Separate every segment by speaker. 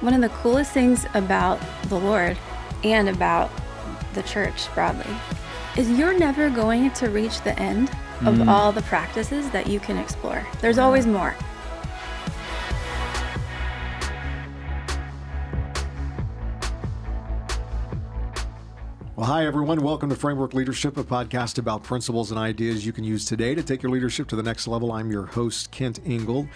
Speaker 1: One of the coolest things about the Lord and about the church broadly is you're never going to reach the end of all the practices that you can explore. There's always more.
Speaker 2: Well, hi, everyone. Welcome to Framework Leadership, a podcast about principles and ideas you can use today to take your leadership to the next level. I'm your host, Kent Ingold,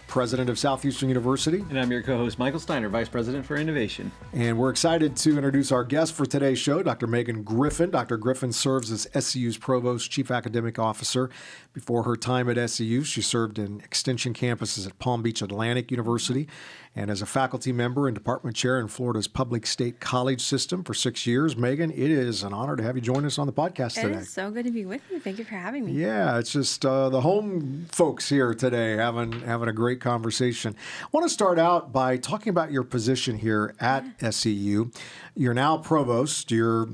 Speaker 2: president of Southeastern University.
Speaker 3: And I'm your co-host, Michael Steiner, Vice President for Innovation.
Speaker 2: And we're excited to introduce our guest for today's show, Dr. Meghan Griffin. Dr. Griffin serves as SCU's Provost, Chief Academic Officer. Before her time at SCU, she served in extension campuses at Palm Beach Atlantic University and as a faculty member and department chair in Florida's public state college system for 6 years. Meghan, it is an honor to have you join us on the podcast today.
Speaker 1: It is so good to be with you. Thank you for having me.
Speaker 2: Yeah, it's just the home folks here today having a great conversation. I want to start out by talking about your position here at SCU. You're now provost. You're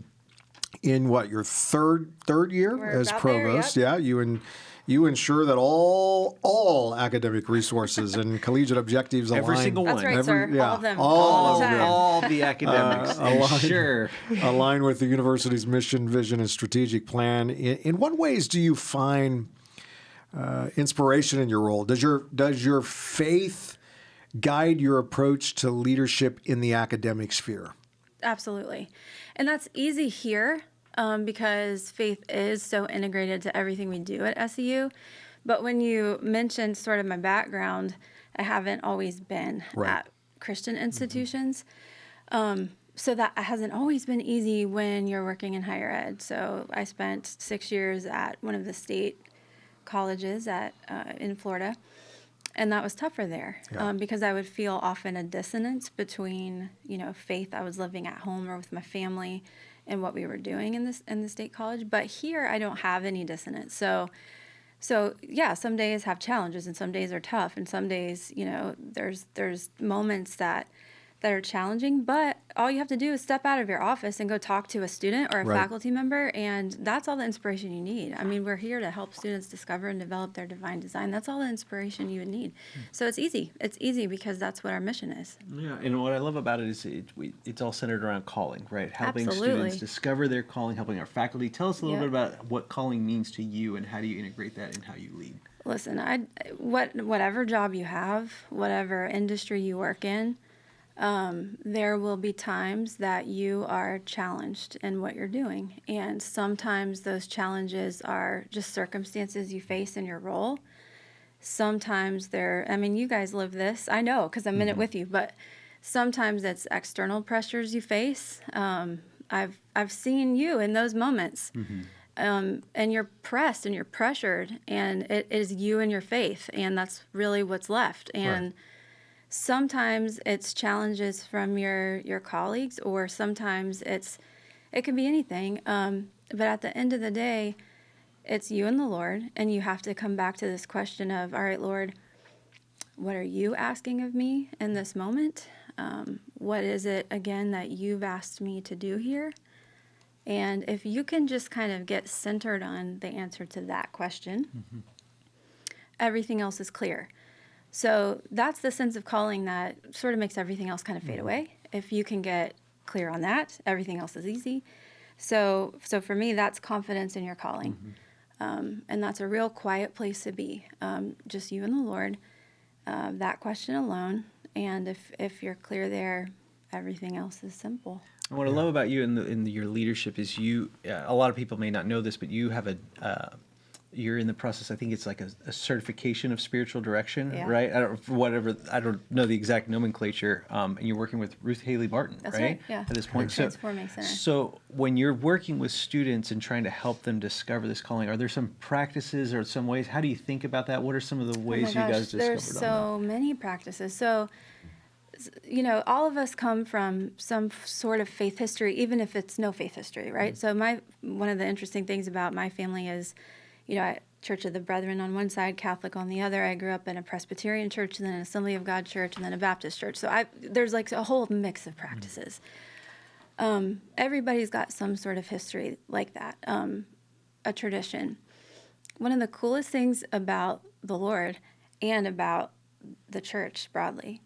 Speaker 2: in what, your third year
Speaker 1: We're
Speaker 2: as
Speaker 1: about
Speaker 2: provost?
Speaker 1: there, yep.
Speaker 2: Yeah, you ensure that all academic resources and collegiate objectives align.
Speaker 3: Every single one.
Speaker 1: That's right, sir.
Speaker 2: Yeah,
Speaker 1: All of them.
Speaker 2: all
Speaker 1: the
Speaker 2: of them.
Speaker 1: time.
Speaker 3: All the academics. Sure.
Speaker 2: Align with the university's mission, vision, and strategic plan. In what ways do you find inspiration in your role? Does your faith guide your approach to leadership in the academic sphere?
Speaker 1: Absolutely. And that's easy here because faith is so integrated to everything we do at SEU. But when you mentioned sort of my background, I haven't always been at Christian institutions. So that hasn't always been easy when you're working in higher ed. So I spent 6 years at one of the state colleges in Florida. And that was tougher there because I would feel often a dissonance between, faith I was living at home or with my family and what we were doing in the state college. But here I don't have any dissonance. So yeah, some days have challenges and some days are tough. And some days, there's moments that are challenging, but all you have to do is step out of your office and go talk to a student or a faculty member, and that's all the inspiration you need. I mean, we're here to help students discover and develop their divine design. That's all the inspiration you would need. So it's easy. It's easy because that's what our mission is.
Speaker 3: Yeah, and what I love about it is it's all centered around calling, right? Helping
Speaker 1: Absolutely.
Speaker 3: students discover their calling, helping our faculty. Tell us a little bit about what calling means to you and how do you integrate that in how you lead?
Speaker 1: Listen, whatever job you have, whatever industry you work in, there will be times that you are challenged in what you're doing. And sometimes those challenges are just circumstances you face in your role. Sometimes you guys live this, I know, because I'm in it with you, but sometimes it's external pressures you face. I've seen you in those moments. And you're pressed and you're pressured, and it is you and your faith, and that's really what's left. And sometimes it's challenges from your colleagues, or sometimes it can be anything. But at the end of the day, it's you and the Lord, and you have to come back to this question of, all right, Lord, what are you asking of me in this moment? What is it, again, that you've asked me to do here? And if you can just kind of get centered on the answer to that question, everything else is clear. So that's the sense of calling that sort of makes everything else kind of fade away. If you can get clear on that, everything else is easy. So for me, that's confidence in your calling. And that's a real quiet place to be. Just you and the Lord, that question alone. And if you're clear there, everything else is simple.
Speaker 3: And what I love about you in your leadership is a lot of people may not know this, but you have you're in the process, I think it's like a certification of spiritual direction, right? I don't know the exact nomenclature. And you're working with Ruth Haley Barton,
Speaker 1: That's right? Yeah.
Speaker 3: At this point.
Speaker 1: Transforming Center.
Speaker 3: So when you're working with students and trying to help them discover this calling, are there some practices or some ways? How do you think about that? What are some of the ways you guys discovered
Speaker 1: There's so many practices. So, all of us come from some sort of faith history, even if it's no faith history, right? So one of the interesting things about my family is, Church of the Brethren on one side, Catholic on the other. I grew up in a Presbyterian church, and then an Assembly of God church, and then a Baptist church. So there's like a whole mix of practices. Everybody's got some sort of history like that, a tradition. One of the coolest things about the Lord and about the church broadly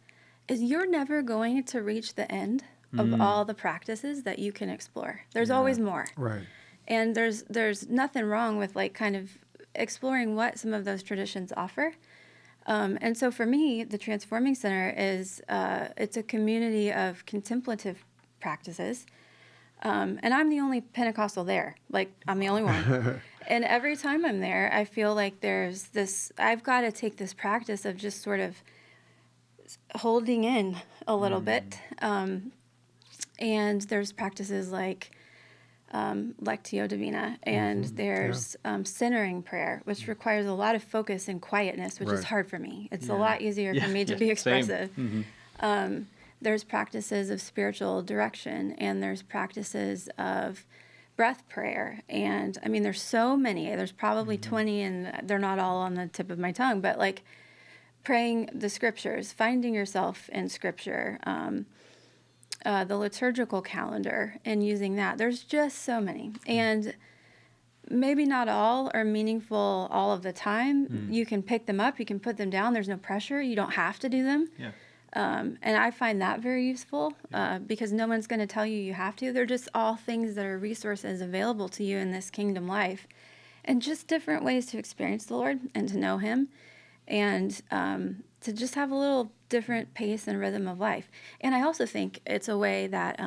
Speaker 1: is you're never going to reach the end of all the practices that you can explore. There's always more.
Speaker 2: Right.
Speaker 1: And there's nothing wrong with like kind of exploring what some of those traditions offer. And so for me, the Transforming Center is it's a community of contemplative practices. And I'm the only Pentecostal there. Like, I'm the only one. And every time I'm there, I feel like there's this, I've got to take this practice of just sort of holding in a little bit. And there's practices like Lectio Divina, and there's centering prayer, which requires a lot of focus and quietness, which is hard for me. It's a lot easier for me to be expressive. There's practices of spiritual direction, and there's practices of breath prayer. And I mean, there's so many. There's probably 20, and they're not all on the tip of my tongue, but like praying the scriptures, finding yourself in scripture, the liturgical calendar, and using that. There's just so many. And maybe not all are meaningful all of the time. You can pick them up, you can put them down. There's no pressure. You don't have to do them. And I find that very useful because no one's going to tell you have to. They're just all things that are resources available to you in this kingdom life, and just different ways to experience the Lord and to know Him, and to just have a little different pace and rhythm of life. And I also think it's a way that,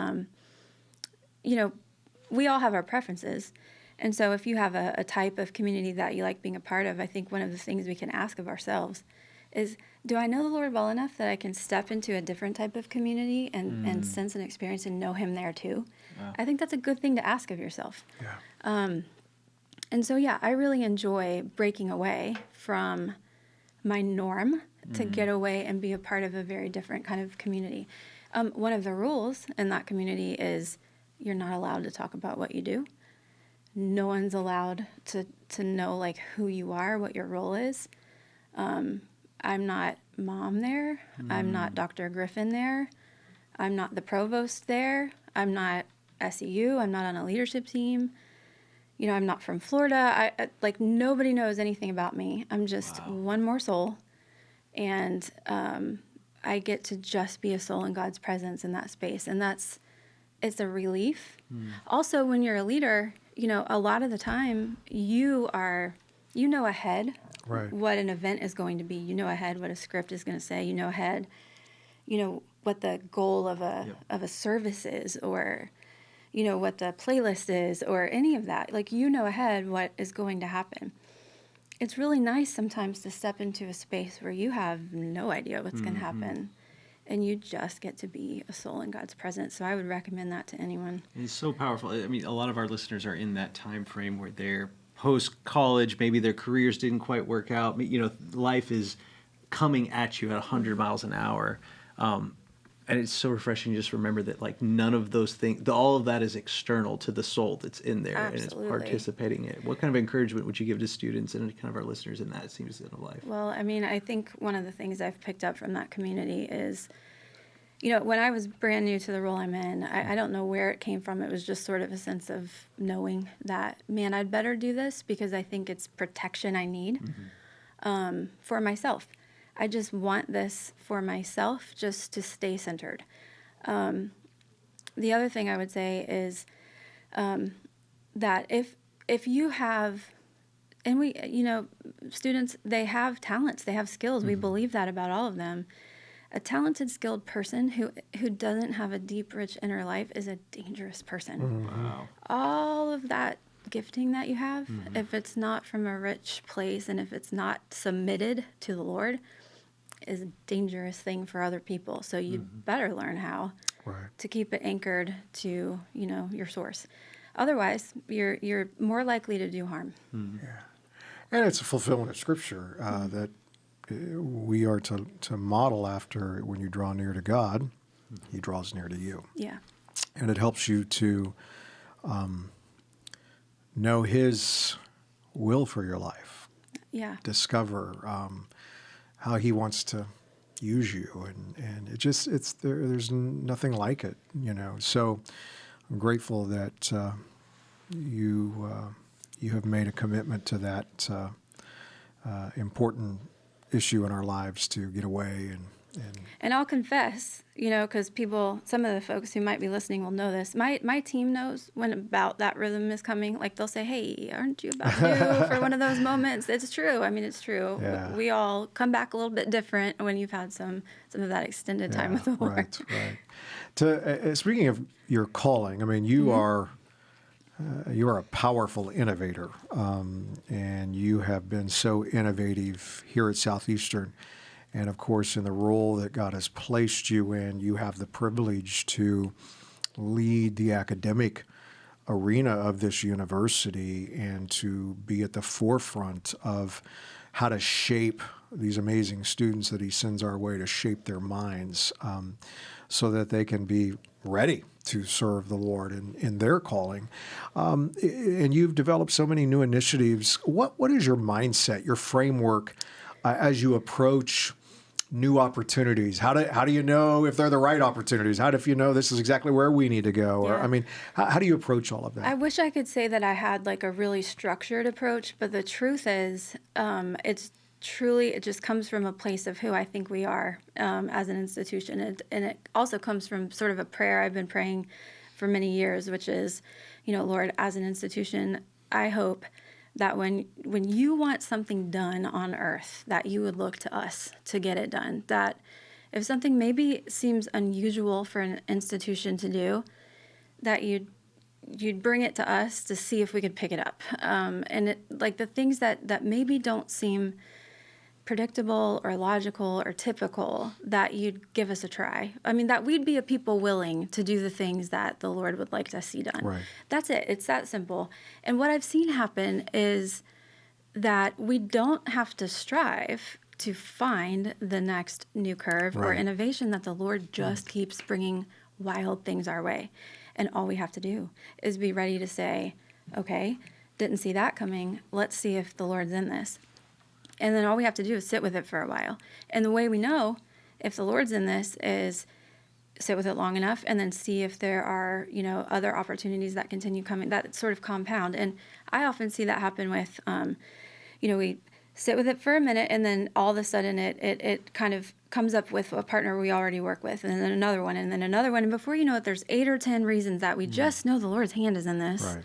Speaker 1: we all have our preferences. And so if you have a type of community that you like being a part of, I think one of the things we can ask of ourselves is, do I know the Lord well enough that I can step into a different type of community and sense and experience and know Him there too? Wow. I think that's a good thing to ask of yourself. Yeah. And so, I really enjoy breaking away from my norm to get away and be a part of a very different kind of community. One of the rules in that community is you're not allowed to talk about what you do. No one's allowed to know like who you are, what your role is. I'm not mom there. I'm not Dr. Griffin there. I'm not the provost there. I'm not SEU. I'm not on a leadership team. I'm not from Florida. I nobody knows anything about me. I'm just one more soul. And I get to just be a soul in God's presence in that space. And it's a relief. Also, when you're a leader, a lot of the time you know ahead what an event is going to be. You know ahead what a script is going to say. You know ahead, what the goal of a service is, or what the playlist is, or any of that. Like, ahead what is going to happen. It's really nice sometimes to step into a space where you have no idea what's going to happen, and you just get to be a soul in God's presence. So I would recommend that to anyone.
Speaker 3: It's so powerful. I mean, a lot of our listeners are in that time frame where they're post-college, maybe their careers didn't quite work out. Life is coming at you at 100 miles an hour. And it's so refreshing to just remember that, like, none of those things, all of that is external to the soul that's in there.
Speaker 1: Absolutely.
Speaker 3: And it's participating in it. What kind of encouragement would you give to students and kind of our listeners in that season of life?
Speaker 1: Well, I mean, I think one of the things I've picked up from that community is, when I was brand new to the role I'm in, I don't know where it came from. It was just sort of a sense of knowing that, man, I'd better do this because I think it's protection I need for myself. I just want this for myself, just to stay centered. The other thing I would say is that if you have, and we, students, they have talents, they have skills. We believe that about all of them. A talented, skilled person who doesn't have a deep, rich inner life is a dangerous person.
Speaker 3: Wow.
Speaker 1: All of that gifting that you have, if it's not from a rich place and if it's not submitted to the Lord, is a dangerous thing for other people. So you better learn how to keep it anchored to, your source. Otherwise, you're more likely to do harm.
Speaker 2: Yeah. And it's a fulfillment of Scripture that we are to model after. When you draw near to God, He draws near to you.
Speaker 1: Yeah.
Speaker 2: And it helps you to know His will for your life.
Speaker 1: Yeah.
Speaker 2: Discover how He wants to use you, and there's nothing like it, So I'm grateful that you have made a commitment to that important issue in our lives, to get away
Speaker 1: And I'll confess, because some of the folks who might be listening will know this. My team knows when about that rhythm is coming. Like they'll say, "Hey, aren't you about due for one of those moments?" It's true. I mean, it's true.
Speaker 2: Yeah.
Speaker 1: We all come back a little bit different when you've had some of that extended time with the Lord.
Speaker 2: Right. Speaking of your calling, I mean, you are a powerful innovator, and you have been so innovative here at Southeastern. And of course, in the role that God has placed you in, you have the privilege to lead the academic arena of this university and to be at the forefront of how to shape these amazing students that he sends our way to shape their minds so that they can be ready to serve the Lord in their calling. And you've developed so many new initiatives. What is your mindset, your framework as you approach new opportunities? How do you know if they're the right opportunities? How do you know this is exactly where we need to go? Or, I mean, how do you approach all of that?
Speaker 1: I wish I could say that I had like a really structured approach, but the truth is, it just comes from a place of who I think we are as an institution. And it also comes from sort of a prayer I've been praying for many years, which is, Lord, as an institution, I hope that when you want something done on earth, that you would look to us to get it done. That if something maybe seems unusual for an institution to do, that you'd bring it to us to see if we could pick it up. And like the things that maybe don't seem predictable or logical or typical, that you'd give us a try. I mean, that we'd be a people willing to do the things that the Lord would like to see done.
Speaker 2: Right.
Speaker 1: That's it. It's that simple. And what I've seen happen is that we don't have to strive to find the next new curve or innovation, that the Lord just keeps bringing wild things our way. And all we have to do is be ready to say, okay, didn't see that coming. Let's see if the Lord's in this. And then all we have to do is sit with it for a while. And the way we know if the Lord's in this is sit with it long enough and then see if there are, other opportunities that continue coming, that sort of compound. And I often see that happen with, we sit with it for a minute and then all of a sudden it kind of comes up with a partner we already work with, and then another one, and then another one. And before you know it, there's 8 or 10 reasons that we just know the Lord's hand is in this.
Speaker 2: Right.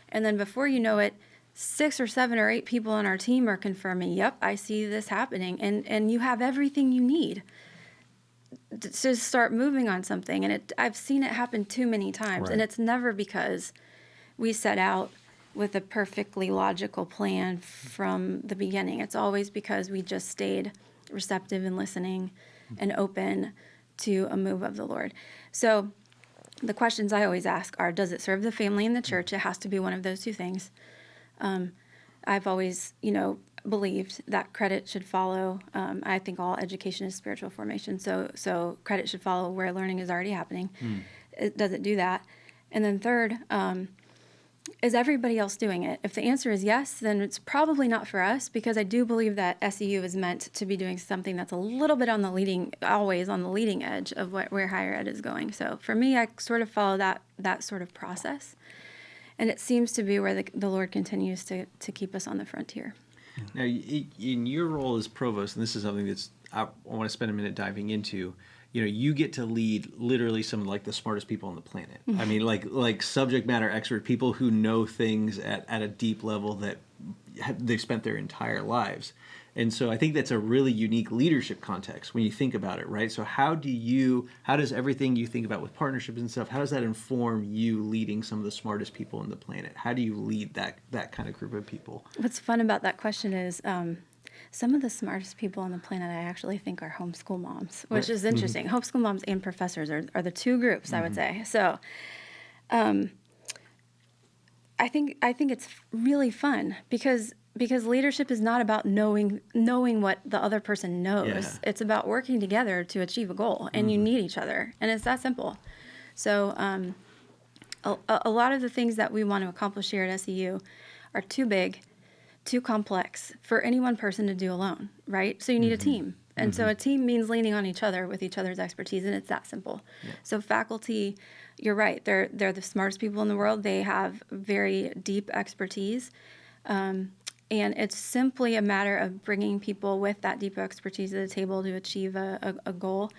Speaker 1: And then before you know it, 6 or 7 or 8 people on our team are confirming, yep, I see this happening. And you have everything you need to start moving on something. And I've seen it happen too many times.
Speaker 2: Right.
Speaker 1: And it's never because we set out with a perfectly logical plan from the beginning. It's always because we just stayed receptive and listening and open to a move of the Lord. So the questions I always ask are, does it serve the family and the church? It has to be one of those two things. I've always, believed that credit should follow. I think all education is spiritual formation. So credit should follow where learning is already happening. Does it do that? And then third, is everybody else doing it? If the answer is yes, then it's probably not for us, because I do believe that SEU is meant to be doing something that's a little bit always on the leading edge of where higher ed is going. So for me, I sort of follow that sort of process. And it seems to be where the Lord continues to keep us on the frontier.
Speaker 3: Now, in your role as provost, and this is something I want to spend a minute diving into, you get to lead literally some of like the smartest people on the planet. I mean, like subject matter expert, people who know things at a deep level that they've spent their entire lives. And so I think that's a really unique leadership context when you think about it, right? So how does everything you think about with partnerships and stuff, how does that inform you leading some of the smartest people on the planet? How do you lead that kind of group of people?
Speaker 1: What's fun about that question is some of the smartest people on the planet I actually think are homeschool moms, which is interesting. Mm-hmm. Homeschool moms and professors are the two groups, I would say. So I think it's really fun because leadership is not about knowing what the other person knows. Yeah. It's about working together to achieve a goal, and you need each other, and it's that simple. So a lot of the things that we want to accomplish here at SEU are too big, too complex for any one person to do alone, right? So you need a team. And so a team means leaning on each other with each other's expertise, and it's that simple. Yeah. So faculty, you're right, they're the smartest people in the world. They have very deep expertise. And it's simply a matter of bringing people with that deep expertise to the table to achieve a goal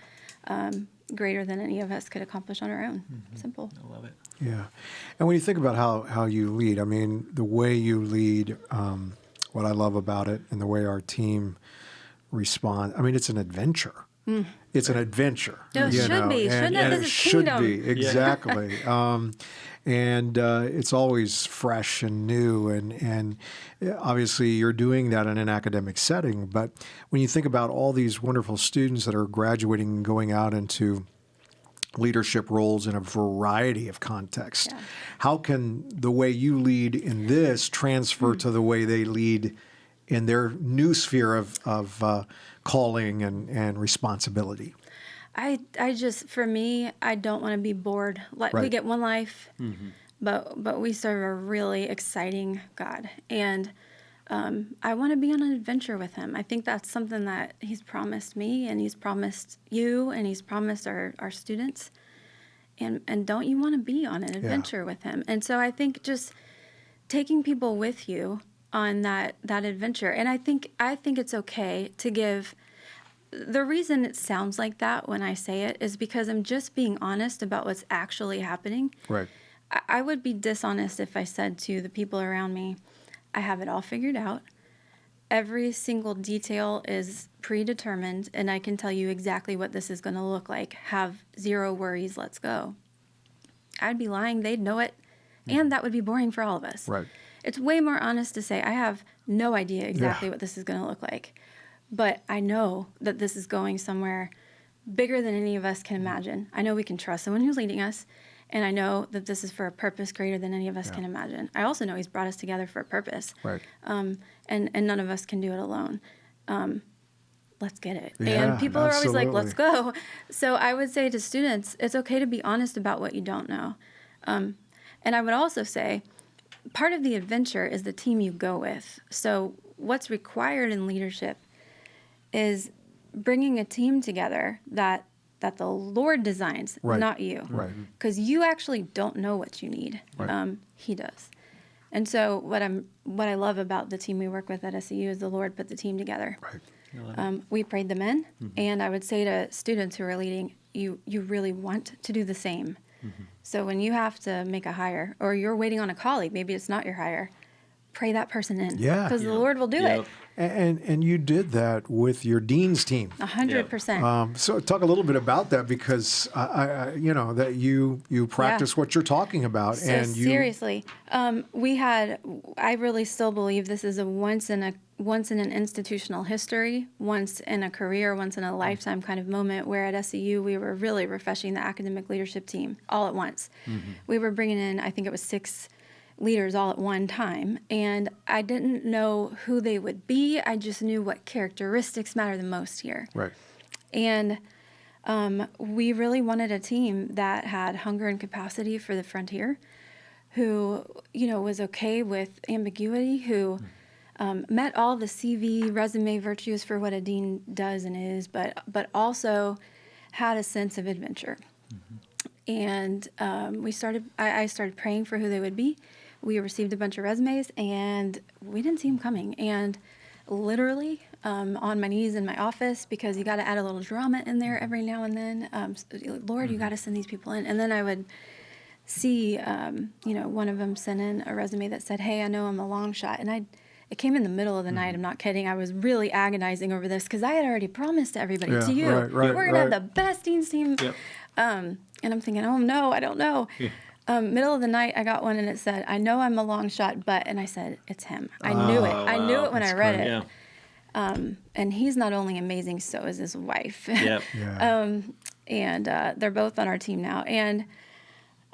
Speaker 1: greater than any of us could accomplish on our own. Simple.
Speaker 3: I love it.
Speaker 2: Yeah. And when you think about how you lead, I mean, the way you lead, what I love about it and the way our team responds, I mean, it's an adventure. It's an adventure.
Speaker 1: It should be. Shouldn't it? This is
Speaker 2: should
Speaker 1: kingdom.
Speaker 2: be, exactly. And it's always fresh and new. And obviously you're doing that in an academic setting. But when you think about all these wonderful students that are graduating and going out into leadership roles in a variety of contexts, how can the way you lead in this transfer to the way they lead in their new sphere of calling and responsibility?
Speaker 1: I just, for me, I don't want to be bored. Like, we get one life, but we serve a really exciting God. And I want to be on an adventure with him. I think that's something that he's promised me, and he's promised you, and he's promised our students. And don't you want to be on an adventure with him? And so I think just taking people with you on that adventure. And I think it's okay to give. The reason it sounds like that when I say it is because I'm just being honest about what's actually happening.
Speaker 2: Right.
Speaker 1: I would be dishonest if I said to the people around me, I have it all figured out. Every single detail is predetermined, and I can tell you exactly what this is going to look like. Have zero worries, let's go. I'd be lying, they'd know it, and that would be boring for all of us.
Speaker 2: Right.
Speaker 1: It's way more honest to say, I have no idea exactly what this is going to look like. But I know that this is going somewhere bigger than any of us can imagine. I know we can trust someone who's leading us, and I know that this is for a purpose greater than any of us can imagine. I also know he's brought us together for a purpose.
Speaker 2: Right.
Speaker 1: And none of us can do it alone. Let's get it.
Speaker 2: Yeah,
Speaker 1: and people are always like,
Speaker 2: absolutely.
Speaker 1: let's go. So I would say to students, it's okay to be honest about what you don't know. And I would also say, part of the adventure is the team you go with. So what's required in leadership is bringing a team together that the Lord designs, not you.
Speaker 2: Right.
Speaker 1: Because you actually don't know what you need.
Speaker 2: Right.
Speaker 1: He does. And so what I love about the team we work with at SEU is the Lord put the team together.
Speaker 2: Right.
Speaker 1: We prayed them in, and I would say to students who are leading, you really want to do the same. So when you have to make a hire, or you're waiting on a colleague, maybe it's not your hire, pray that person in.
Speaker 2: Yeah.
Speaker 1: Because the Lord will do it.
Speaker 2: And you did that with your dean's team.
Speaker 1: 100%.
Speaker 2: So talk a little bit about that, because I that you practice what you're talking about.
Speaker 1: So
Speaker 2: and you,
Speaker 1: seriously, I really still believe this is a once in an institutional history, once in a career, once in a lifetime kind of moment, where at SEU we were really refreshing the academic leadership team all at once. We were bringing in, I think it was 6 leaders all at one time, and I didn't know who they would be. I just knew what characteristics matter the most here.
Speaker 2: Right.
Speaker 1: And we really wanted a team that had hunger and capacity for the frontier, who was okay with ambiguity, who met all the CV resume virtues for what a dean does and is, but also had a sense of adventure. And I started praying for who they would be. We received a bunch of resumes, and we didn't see them coming. And literally on my knees in my office, because you got to add a little drama in there every now and then. Lord, you got to send these people in. And then I would see, one of them sent in a resume that said, "Hey, I know I'm a long shot," and it came in the middle of the night. I'm not kidding. I was really agonizing over this because I had already promised everybody, to you, we're going to have the best dean's team.
Speaker 3: Yep.
Speaker 1: And I'm thinking, oh no, I don't know. Middle of the night, I got one and it said, "I know I'm a long shot, but," and I said, "It's him." I knew it. I knew it when I read it.
Speaker 3: Yeah.
Speaker 1: And he's not only amazing, so is his wife.
Speaker 3: Yep.
Speaker 1: And they're both on our team now. And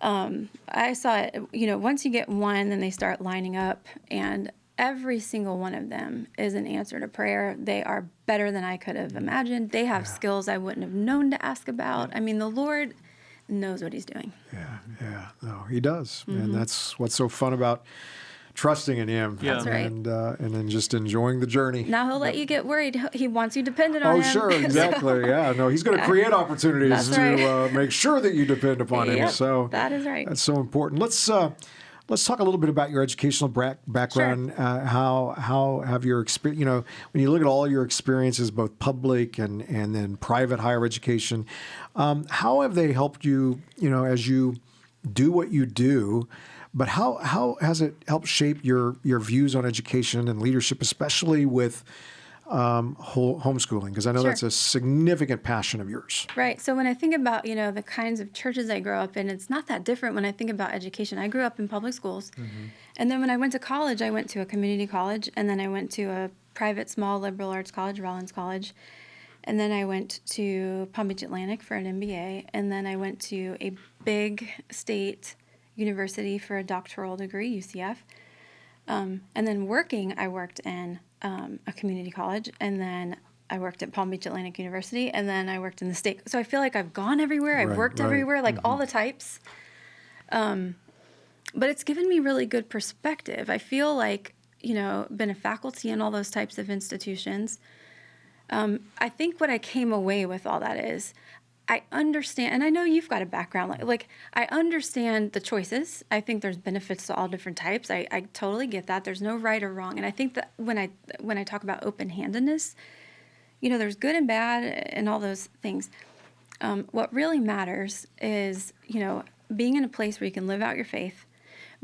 Speaker 1: I saw it, once you get one, then they start lining up, and every single one of them is an answer to prayer. They are better than I could have imagined. They have skills I wouldn't have known to ask about. I mean, the Lord knows what he's doing.
Speaker 2: Yeah. No, he does. And that's what's so fun about trusting in him.
Speaker 3: Yeah. That's
Speaker 1: right.
Speaker 2: And then just enjoying the journey.
Speaker 1: Now he'll let you get worried. He wants you dependent on him.
Speaker 2: Oh, sure, exactly. Yeah, no, he's going to create opportunities
Speaker 1: That's right.
Speaker 2: to make sure that you depend upon him.
Speaker 1: Yep,
Speaker 2: So
Speaker 1: that is right.
Speaker 2: That's so important. Let's Let's talk a little bit about your educational background.
Speaker 1: Sure.
Speaker 2: How have your experience, when you look at all your experiences, both public and then private higher education, how have they helped you, as you do what you do, but how has it helped shape your views on education and leadership, especially with homeschooling? Because I know
Speaker 1: Sure.
Speaker 2: that's a significant passion of yours.
Speaker 1: Right. So when I think about, the kinds of churches I grew up in, it's not that different when I think about education. I grew up in public schools. And then when I went to college, I went to a community college, and then I went to a private small liberal arts college, Rollins College. And then I went to Palm Beach Atlantic for an MBA. And then I went to a big state university for a doctoral degree, UCF. And then working, I worked in a community college, and then I worked at Palm Beach Atlantic University, and then I worked in the state. So I feel like I've gone everywhere. I've worked everywhere, like all the types. But it's given me really good perspective. I feel like, been a faculty in all those types of institutions. I think what I came away with all that is I understand, and I know you've got a background, like I understand the choices. I think there's benefits to all different types. I totally get that. There's no right or wrong. And I think that when I talk about open-handedness, there's good and bad and all those things. What really matters is, being in a place where you can live out your faith,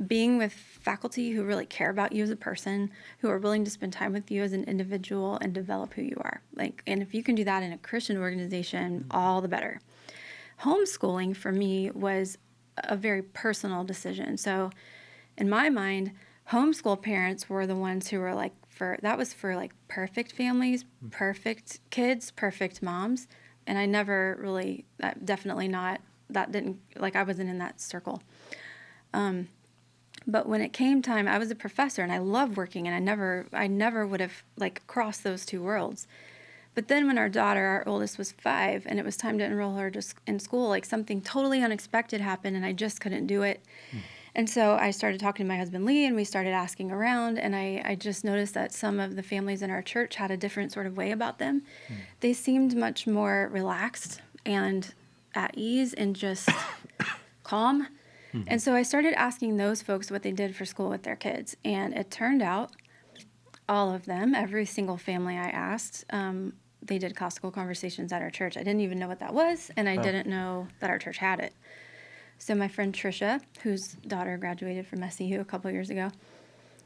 Speaker 1: being with faculty who really care about you as a person, who are willing to spend time with you as an individual and develop who you are. And if you can do that in a Christian organization, all the better. Homeschooling for me was a very personal decision. So in my mind, homeschool parents were the ones who were that was for perfect families, perfect kids, perfect moms. And I never really, I wasn't in that circle. But when it came time, I was a professor and I loved working, and I never would have crossed those two worlds. But then when our oldest was 5, and it was time to enroll her in school, something totally unexpected happened, and I just couldn't do it. And so I started talking to my husband, Lee, and we started asking around, and I just noticed that some of the families in our church had a different sort of way about them. They seemed much more relaxed and at ease and just calm. And so I started asking those folks what they did for school with their kids. And it turned out all of them, every single family I asked, they did classical conversations at our church. I didn't even know what that was, and I didn't know that our church had it. So my friend Trisha, whose daughter graduated from SCU a couple years ago,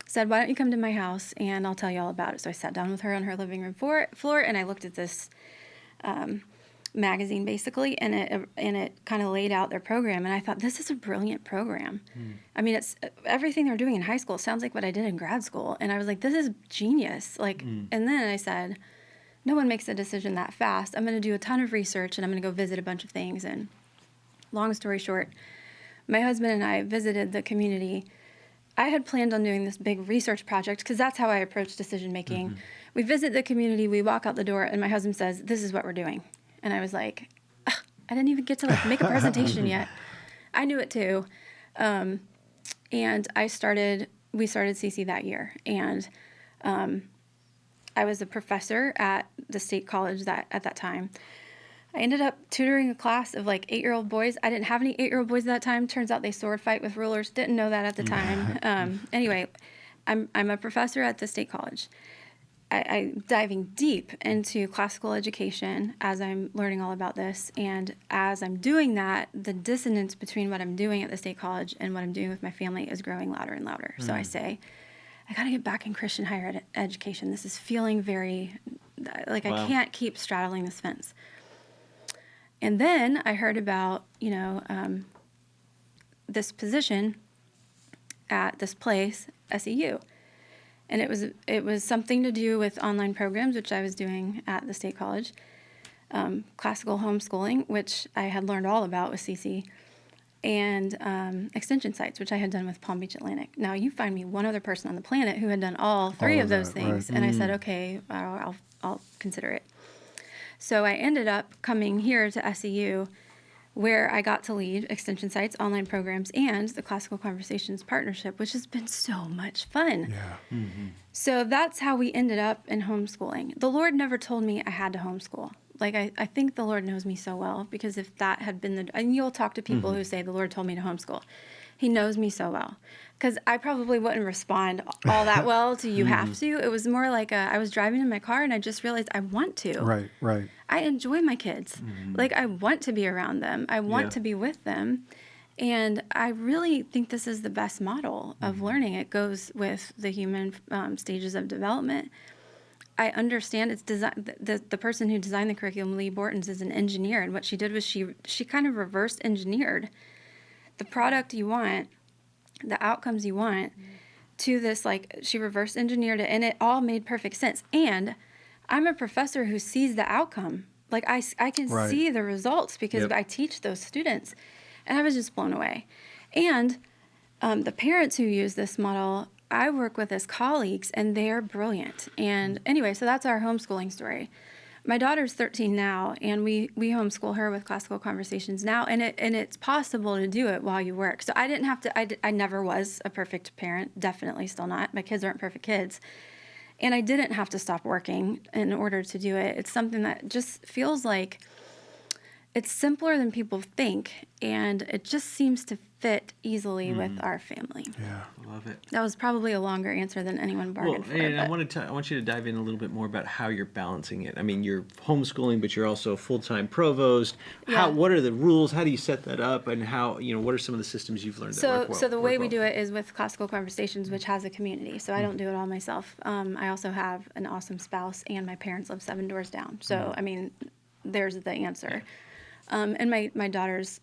Speaker 1: said, "Why don't you come to my house and I'll tell you all about it." So I sat down with her on her living room floor, and I looked at this magazine basically, and it kind of laid out their program, and I thought, this is a brilliant program. I mean, it's everything they're doing in high school sounds like what I did in grad school, and I was like, this is genius. And then I said, no one makes a decision that fast. I'm going to do a ton of research, and I'm going to go visit a bunch of things. And long story short, my husband and I visited the community. I had planned on doing this big research project because that's how I approach decision making. We visit the community, we walk out the door, and my husband says, "This is what we're doing." And I was like, I didn't even get to make a presentation yet. I knew it too. And we started CC that year. And I was a professor at the state college at that time. I ended up tutoring a class of 8-year-old boys. I didn't have any 8-year-old boys at that time. Turns out they sword fight with rulers. Didn't know that at the time. Anyway, I'm a professor at the state college. I'm diving deep into classical education as I'm learning all about this. And as I'm doing that, the dissonance between what I'm doing at the state college and what I'm doing with my family is growing louder and louder. So I say, I got to get back in Christian higher education. This is feeling very, I can't keep straddling this fence. And then I heard about, this position at this place, SEU. And it was something to do with online programs, which I was doing at the state college, classical homeschooling, which I had learned all about with CC, and extension sites, which I had done with Palm Beach Atlantic. Now, you find me one other person on the planet who had done all three of those things, right. And I said, okay, I'll consider it. So I ended up coming here to SEU, where I got to lead extension sites, online programs, and the Classical Conversations Partnership, which has been so much fun.
Speaker 2: Yeah.
Speaker 1: So that's how we ended up in homeschooling. The Lord never told me I had to homeschool. I think the Lord knows me so well, because if that had been and you'll talk to people who say the Lord told me to homeschool. He knows me so well. Because I probably wouldn't respond all that well to you have to. It was more like I was driving in my car and I just realized I want to.
Speaker 2: Right.
Speaker 1: I enjoy my kids. Like, I want to be around them. I want to be with them. And I really think this is the best model of learning. It goes with the human stages of development. I understand it's design. The person who designed the curriculum, Lee Bortons, is an engineer. And what she did was she kind of reverse engineered the product you want, the outcomes you want, to this, like, she reverse engineered it, and it all made perfect sense. And I'm a professor who sees the outcome. Like, I can see the results because I teach those students. And I was just blown away. And the parents who use this model, I work with as colleagues, and they're brilliant. And anyway, so that's our homeschooling story. My daughter's 13 now, and we homeschool her with Classical Conversations now, and it's possible to do it while you work. So I didn't have to. I never was a perfect parent, definitely still not. My kids aren't perfect kids, and I didn't have to stop working in order to do it. It's something that just feels like it's simpler than people think, and it just seems to fit easily with our family.
Speaker 2: Yeah,
Speaker 3: love it.
Speaker 1: That was probably a longer answer than anyone bargained for.
Speaker 3: And I want you to dive in a little bit more about how you're balancing it. I mean, you're homeschooling, but you're also a full-time provost. What are the rules? How do you set that up? And how, what are some of the systems you've learned that work well?
Speaker 1: So the way we do it is with Classical Conversations, which has a community. So I don't do it all myself. I also have an awesome spouse, and my parents live 7 doors down. So, I mean, there's the answer. And my daughter's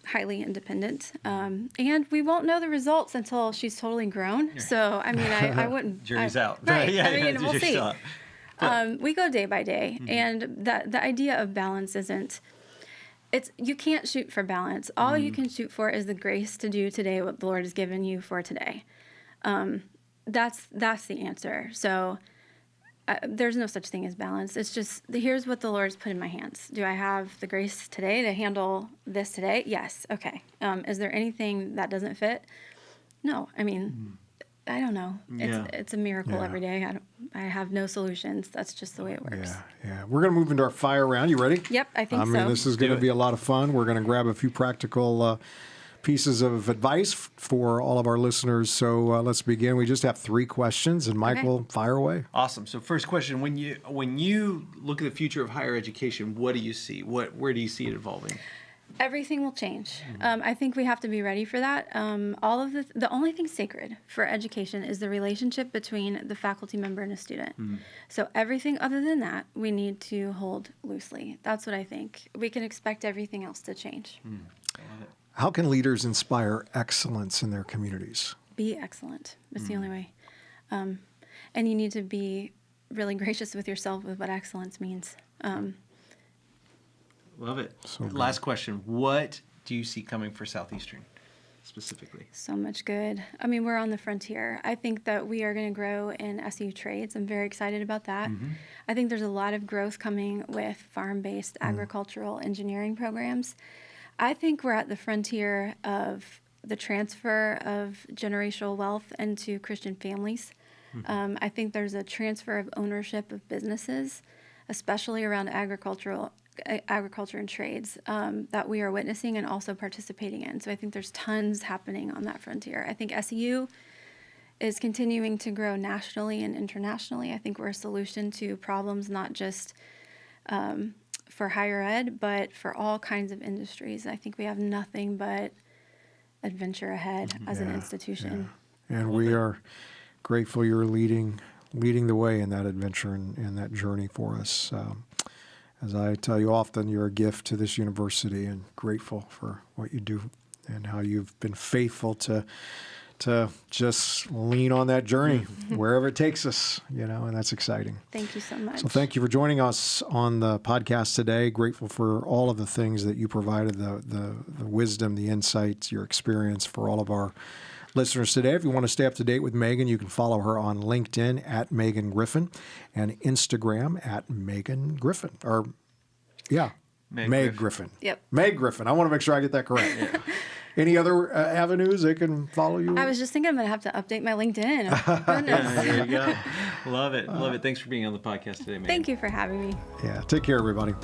Speaker 1: highly independent, and we won't know the results until she's totally grown. So, I mean, I wouldn't.
Speaker 3: Jury's out.
Speaker 1: Right. I mean, we'll see. We go day by day, and the idea of balance isn't. You can't shoot for balance. All you can shoot for is the grace to do today what the Lord has given you for today. That's the answer. So. There's no such thing as balance. It's just, here's what the Lord's put in my hands. Do I have the grace today to handle this today? Yes. Okay. Is there anything that doesn't fit? No. I mean, I don't know. It's a miracle every day. I have no solutions. That's just the way it works.
Speaker 2: Yeah. We're going to move into our fire round. You ready?
Speaker 1: Yep, I think so.
Speaker 2: I mean, this is going to be a lot of fun. We're going to grab a few practical pieces of advice for all of our listeners. So let's begin. We just have 3 questions, and Mike will fire away.
Speaker 3: Awesome. So first question: when you look at the future of higher education, what do you see? Where do you see it evolving?
Speaker 1: Everything will change. I think we have to be ready for that. All of the only thing sacred for education is the relationship between the faculty member and a student. So everything other than that, we need to hold loosely. That's what I think. We can expect everything else to change.
Speaker 3: I love it.
Speaker 2: How can leaders inspire excellence in their communities?
Speaker 1: Be excellent. It's the only way. And you need to be really gracious with yourself with what excellence means.
Speaker 3: Love it.
Speaker 2: So
Speaker 3: last question. What do you see coming for Southeastern specifically?
Speaker 1: So much good. I mean, we're on the frontier. I think that we are going to grow in SU trades. I'm very excited about that. I think there's a lot of growth coming with farm-based agricultural engineering programs. I think we're at the frontier of the transfer of generational wealth into Christian families. I think there's a transfer of ownership of businesses, especially around agriculture and trades, that we are witnessing and also participating in. So I think there's tons happening on that frontier. I think SEU is continuing to grow nationally and internationally. I think we're a solution to problems not just for higher ed, but for all kinds of industries. I think we have nothing but adventure ahead as an institution.
Speaker 2: And we are grateful you're leading the way in that adventure and that journey for us. As I tell you often, you're a gift to this university, and grateful for what you do and how you've been faithful to just lean on that journey wherever it takes us, and that's exciting.
Speaker 1: Thank you so much.
Speaker 2: So thank you for joining us on the podcast today. Grateful for all of the things that you provided, the wisdom, the insights, your experience for all of our listeners today. If you want to stay up to date with Meghan, you can follow her on LinkedIn at Meghan Griffin and Instagram at Meghan Griffin. Meg Griffin.
Speaker 1: Yep.
Speaker 2: Meg Griffin. I want to make sure I get that correct. Any other avenues they can follow you?
Speaker 1: I was just thinking I'm going to have to update my LinkedIn. Oh, goodness.
Speaker 3: There you go. Love it. Love it. Thanks for being on the podcast today, Meghan.
Speaker 1: Thank you for having me.
Speaker 2: Yeah. Take care, everybody.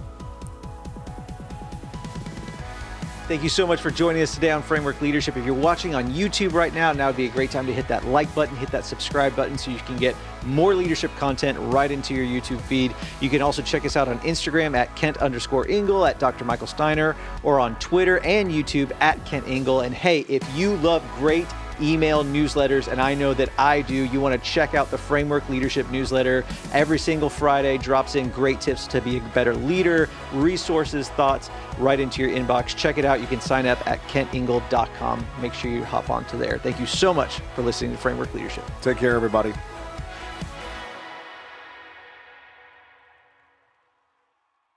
Speaker 3: Thank you so much for joining us today on Framework Leadership. If you're watching on YouTube right now, now would be a great time to hit that like button, hit that subscribe button so you can get more leadership content right into your YouTube feed. You can also check us out on Instagram at Kent_Ingle, at Dr. Michael Steiner, or on Twitter and YouTube at Kent Ingle. And hey, if you love great email newsletters, and I know that I do, you want to check out the Framework Leadership newsletter. Every single Friday drops in great tips to be a better leader, resources, thoughts right into your inbox. Check it out. You can sign up at kentingle.com. Make sure you hop onto there. Thank you so much for listening to Framework Leadership.
Speaker 2: Take care, everybody.